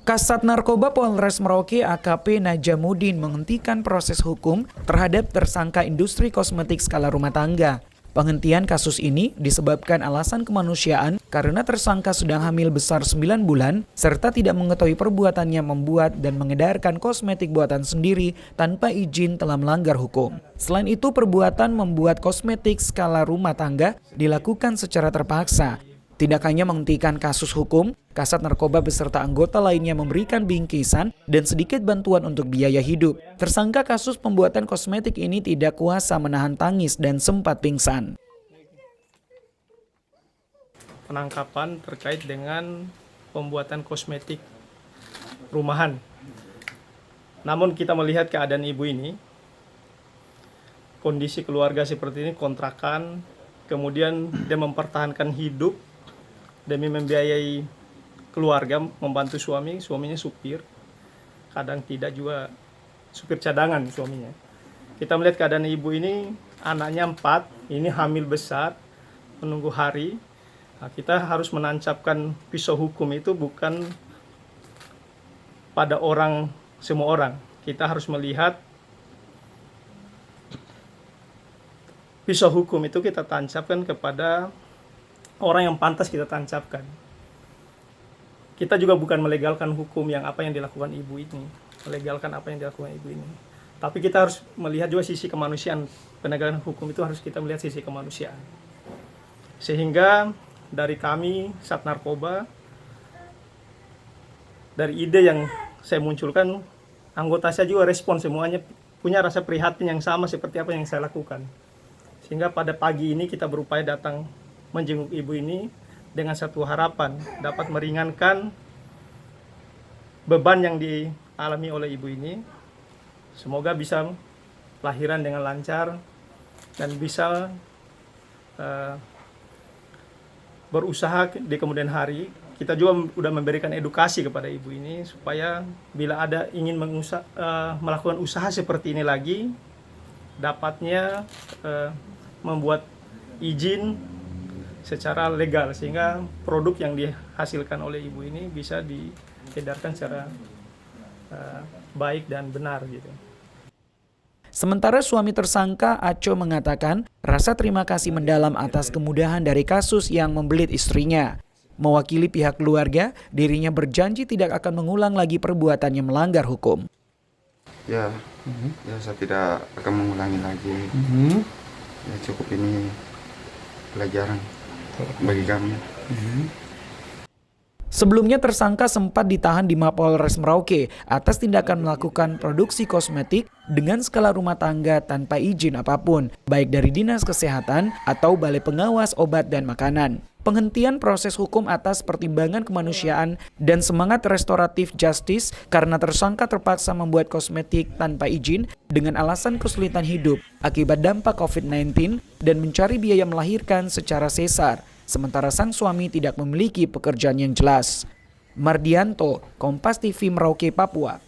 Kasat Narkoba Polres Merauke AKP Najamuddin menghentikan proses hukum terhadap tersangka industri kosmetik skala rumah tangga. Penghentian kasus ini disebabkan alasan kemanusiaan karena tersangka sedang hamil besar 9 bulan serta tidak mengetahui perbuatannya membuat dan mengedarkan kosmetik buatan sendiri tanpa izin telah melanggar hukum. Selain itu, perbuatan membuat kosmetik skala rumah tangga dilakukan secara terpaksa. Tidak hanya menghentikan kasus hukum, Kasat Narkoba beserta anggota lainnya memberikan bingkisan dan sedikit bantuan untuk biaya hidup. Tersangka kasus pembuatan kosmetik ini tidak kuasa menahan tangis dan sempat pingsan. Penangkapan terkait dengan pembuatan kosmetik rumahan. Namun kita melihat keadaan ibu ini, kondisi keluarga seperti ini, kontrakan, kemudian dia mempertahankan hidup demi membiayai keluarga, membantu suaminya supir, kadang tidak juga supir cadangan suaminya. Kita melihat keadaan ibu ini, anaknya 4, ini hamil besar, menunggu hari. Nah, kita harus menancapkan pisau hukum itu bukan pada semua orang. Kita harus melihat pisau hukum itu kita tancapkan kepada orang yang pantas kita tancapkan. Kita juga bukan melegalkan hukum yang apa yang dilakukan ibu ini, Tapi kita harus melihat juga sisi kemanusiaan. Penegakan hukum itu harus kita melihat sisi kemanusiaan. Sehingga dari kami, Sat Narkoba, dari ide yang saya munculkan, anggota saya juga respon, semuanya punya rasa prihatin yang sama seperti apa yang saya lakukan. Sehingga pada pagi ini kita berupaya datang menjenguk ibu ini dengan satu harapan dapat meringankan beban yang dialami oleh ibu ini. Semoga bisa lahiran dengan lancar dan bisa berusaha di kemudian hari. Kita juga sudah memberikan edukasi kepada ibu ini supaya bila ada ingin melakukan usaha seperti ini lagi, dapatnya membuat izin secara legal sehingga produk yang dihasilkan oleh ibu ini bisa diedarkan secara baik dan benar gitu. Sementara suami tersangka Aco mengatakan rasa terima kasih mendalam atas kemudahan dari kasus yang membelit istrinya. Mewakili pihak keluarga, dirinya berjanji tidak akan mengulang lagi perbuatannya melanggar hukum. Ya, saya tidak akan mengulangi lagi. Ya, cukup ini pelajaran bagi kami. Sebelumnya tersangka sempat ditahan di Mapolres Merauke atas tindakan melakukan produksi kosmetik dengan skala rumah tangga tanpa izin apapun, baik dari Dinas Kesehatan atau Balai Pengawas Obat dan Makanan. Penghentian proses hukum atas pertimbangan kemanusiaan dan semangat restoratif justice karena tersangka terpaksa membuat kosmetik tanpa izin dengan alasan kesulitan hidup akibat dampak COVID-19 dan mencari biaya melahirkan secara sesar. Sementara sang suami tidak memiliki pekerjaan yang jelas. Mardianto, Kompas TV Merauke, Papua.